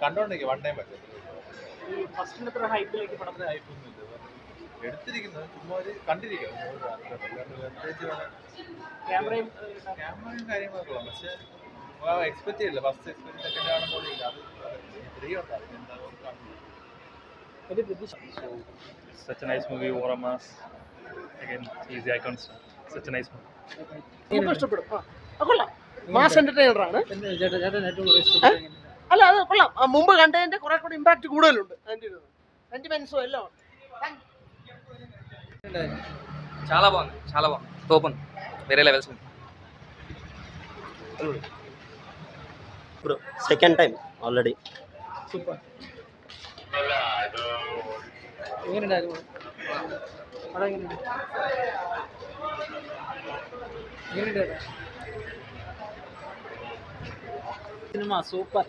കണ്ടോണ്ടിരിക്കും one time പറ്റും. ഈ ഫസ്റ്റിന് അത്ര ഹൈപ്പിലേക്ക് പടത്തിന് ഹൈപ്പൊന്നുമില്ല. എടുത്തിരിക്കുന്നത് ചുമ്മാ ഒരു കണ്ടിരിക്കണം. ക്യാമറയും ക്യാമറയും കാര്യങ്ങളൊക്കെ ഉള്ള പക്ഷേ എക്സ്പെക്ട് ചെയ്യില്ല. ഫസ്റ്റ് എക്സ്പെക്ട് സെക്കൻഡ് ആണെന്ന് ഇല്ല. അത് ഫ്രീ ഉണ്ട്. അതിനെന്താ വലിയ പ്രതീക്ഷ. Such a nice movie, War Mass. Again, easy icons. Such a nice movie. നമുക്ക് ഇഷ്ടപ്പെടും. കൊള്ളാം, മാസ് എന്റർടൈനർ ആണ്. ചേട്ടൻ ഏറ്റവും കൂടുതൽ ഇഷ്ടപ്പെട്ട അല്ല അത് കൊള്ളാം. മുമ്പ് കണ്ടതിന്റെ കുറെ കൂടി ഇമ്പാക്ട് കൂടുതലുണ്ട്. അതിന്റെ സെന്റിമെന്റ്സും എല്ലാം చాలా బాగుంది సూపర్ ఉంది, వేరే లెవెల్స్ ఉంది. Bro second time already. Super. എങ്ങനെയുണ്ടായിരുന്നു പടം? എങ്ങനെയുണ്ടായിരുന്നു സിനിമ? സൂപ്പർ.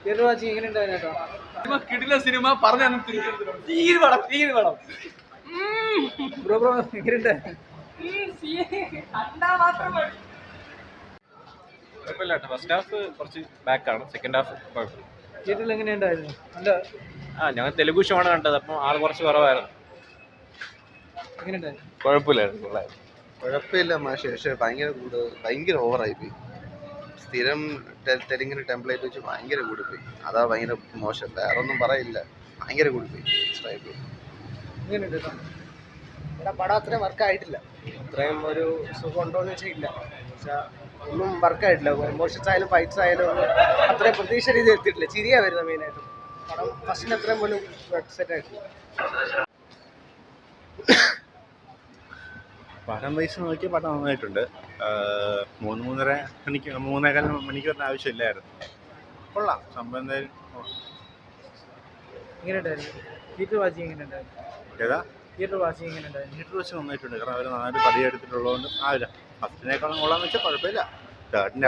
തിയേറ്റർ വാച്ചിങ് എങ്ങനെയുണ്ടായിരുന്നു കേട്ടോ? സിനിമ കിടില സിനിമ, പറഞ്ഞു പടം ബ്രോ എങ്ങനെയുണ്ടായിരുന്നു? കുഴപ്പമില്ല. ഫസ്റ്റ് ഹാഫ് കുറച്ച് ബാക്കാണ്, സെക്കൻഡ് ഹാഫ് കുഴപ്പമില്ല. തിയേറ്ററിൽ എങ്ങനെയുണ്ടായിരുന്നു? നല്ല ഞങ്ങൾ തെലുഗു ഷോ ആണ് കണ്ടത്, അപ്പം ആൾ കുറച്ച് കുറവായിരുന്നു. എങ്ങനെയുണ്ടായിരുന്നു? കുഴപ്പമില്ലായിരുന്നു. കുഴപ്പമില്ല മാഷെ, പക്ഷേ ഭയങ്കര ഓവറായി പോയി. സ്ഥിരം തെലുങ്കിന് ടെംപ്ലേറ്റ് വെച്ച് ഭയങ്കര കൂടിപ്പോയി. അതാ ഭയങ്കര മോശം, വേറെ ഒന്നും പറയില്ല. ഭയങ്കര കൂടിപ്പോയി, ഇഷ്ടമായി പോയി. എങ്ങനെയുണ്ട് പടം? അത്രയും വർക്കായിട്ടില്ല. അത്രയും ഒരു സുഖം ഉണ്ടോ എന്ന് വെച്ചാൽ ഇല്ല. ഒന്നും വർക്കായിട്ടില്ല. ഇമോഷൻസ് ആയാലും ഫൈറ്റ്സ് ആയാലും ഒന്നും അത്രയും പ്രതീക്ഷ രീതി എത്തിയിട്ടില്ല. ചിരിയാ വരുന്നത് മെയിനായിട്ടും. പടം ഫസ്റ്റിന് അത്രയും പോലും സെറ്റ് ആയിട്ടില്ല. പടം വൈസ് നോക്കിയ പടം നന്നായിട്ടുണ്ട്. 3-3.5 മണിക്കൂറിന് ആവശ്യമില്ലായിരുന്നു. കൊള്ളാം സംഭവം. എന്തായാലും എങ്ങനെയുണ്ടായിരുന്നു തിയേറ്റർ വാച്ചിങ്? എങ്ങനെയുണ്ടായിരുന്നു ഏതാ തിയേറ്റർ വാച്ചിങ്? എങ്ങനെയുണ്ടായിരുന്നു? തിയേറ്റർ വെച്ച് നന്നായിട്ടുണ്ട്. കാരണം അവർ നന്നായിട്ട് പടിയെടുത്തിട്ടുള്ളതുകൊണ്ട് ആവില്ല. ഫസ്റ്റിനേക്കാളും കൊള്ളാന്ന് വെച്ചാൽ കുഴപ്പമില്ല. തേർഡിൻ്റെ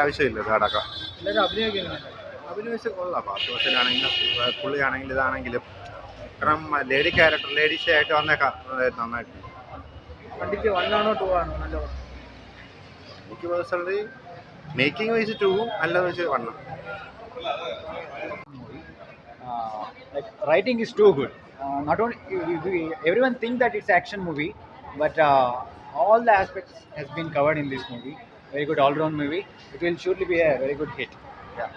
ആവശ്യമില്ല. തേർഡൊക്കെ എല്ലാവരും അഭിനയൊക്കെ എങ്ങനെയുണ്ടായിരുന്നു? അഭിനയിച്ച് കൊള്ളാം. ഫാസ്റ്റ് ഫാഷനാണെങ്കിലും പുള്ളിയാണെങ്കിലും ഇതാണെങ്കിലും. കാരണം ലേഡി ക്യാരക്ടർ ലേഡീസ് ആയിട്ട് വന്നേക്കാം നന്നായിട്ടുണ്ട്. വണ്ടിക്ക് 1 ആണോ 2 ആണോ നല്ല പടം? എനിക്ക് പേഴ്സണലി മേക്കിംഗ് വൈസ് 2ഉം അല്ലാതെ വെച്ച് 1ഉം. Like writing is too good. Not only everyone think that it's action movie, but all the aspects has been covered in this movie. Very good all-round movie. It will surely be a very good hit. Yeah.